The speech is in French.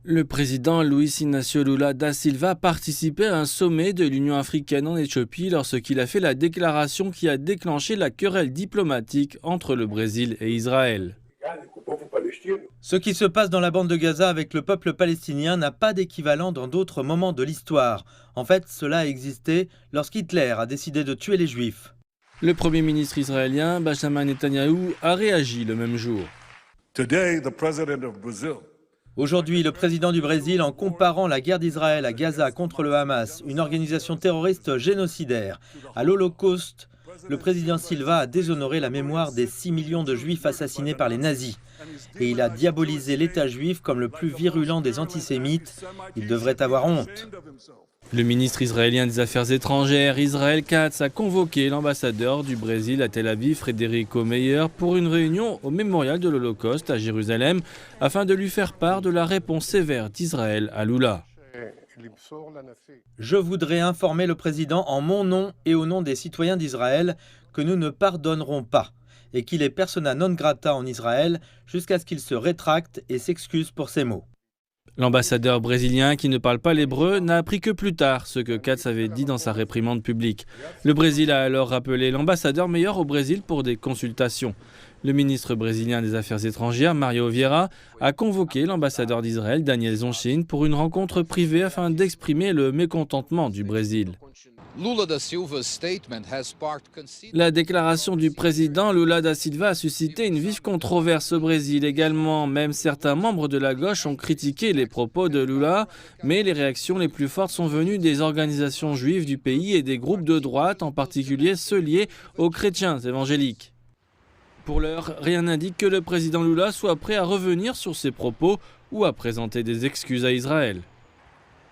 Le président Luiz Inácio Lula da Silva participait à un sommet de l'Union africaine en Éthiopie lorsqu'il a fait la déclaration qui a déclenché la querelle diplomatique entre le Brésil et Israël. Ce qui se passe dans la bande de Gaza avec le peuple palestinien n'a pas d'équivalent dans d'autres moments de l'histoire. En fait, cela a existé lorsqu'Hitler a décidé de tuer les Juifs. Le Premier ministre israélien, Benjamin Netanyahou, a réagi le même jour. Aujourd'hui, le président du Brésil, en comparant la guerre d'Israël à Gaza contre le Hamas, une organisation terroriste génocidaire, à l'Holocauste, le président Silva a déshonoré la mémoire des 6 millions de Juifs assassinés par les nazis. Et il a diabolisé l'État juif comme le plus virulent des antisémites. Il devrait avoir honte. Le ministre israélien des Affaires étrangères, Israël Katz, a convoqué l'ambassadeur du Brésil à Tel Aviv, Frederico Meyer, pour une réunion au mémorial de l'Holocauste à Jérusalem, afin de lui faire part de la réponse sévère d'Israël à Lula. Je voudrais informer le président en mon nom et au nom des citoyens d'Israël que nous ne pardonnerons pas et qu'il est persona non grata en Israël jusqu'à ce qu'il se rétracte et s'excuse pour ses mots. L'ambassadeur brésilien, qui ne parle pas l'hébreu, n'a appris que plus tard ce que Katz avait dit dans sa réprimande publique. Le Brésil a alors rappelé l'ambassadeur Meyer au Brésil pour des consultations. Le ministre brésilien des Affaires étrangères, Mario Vieira, a convoqué l'ambassadeur d'Israël, Daniel Zonchin, pour une rencontre privée afin d'exprimer le mécontentement du Brésil. La déclaration du président Lula da Silva a suscité une vive controverse au Brésil également. Même certains membres de la gauche ont critiqué les propos de Lula, mais les réactions les plus fortes sont venues des organisations juives du pays et des groupes de droite, en particulier ceux liés aux chrétiens évangéliques. Pour l'heure, rien n'indique que le président Lula soit prêt à revenir sur ses propos ou à présenter des excuses à Israël.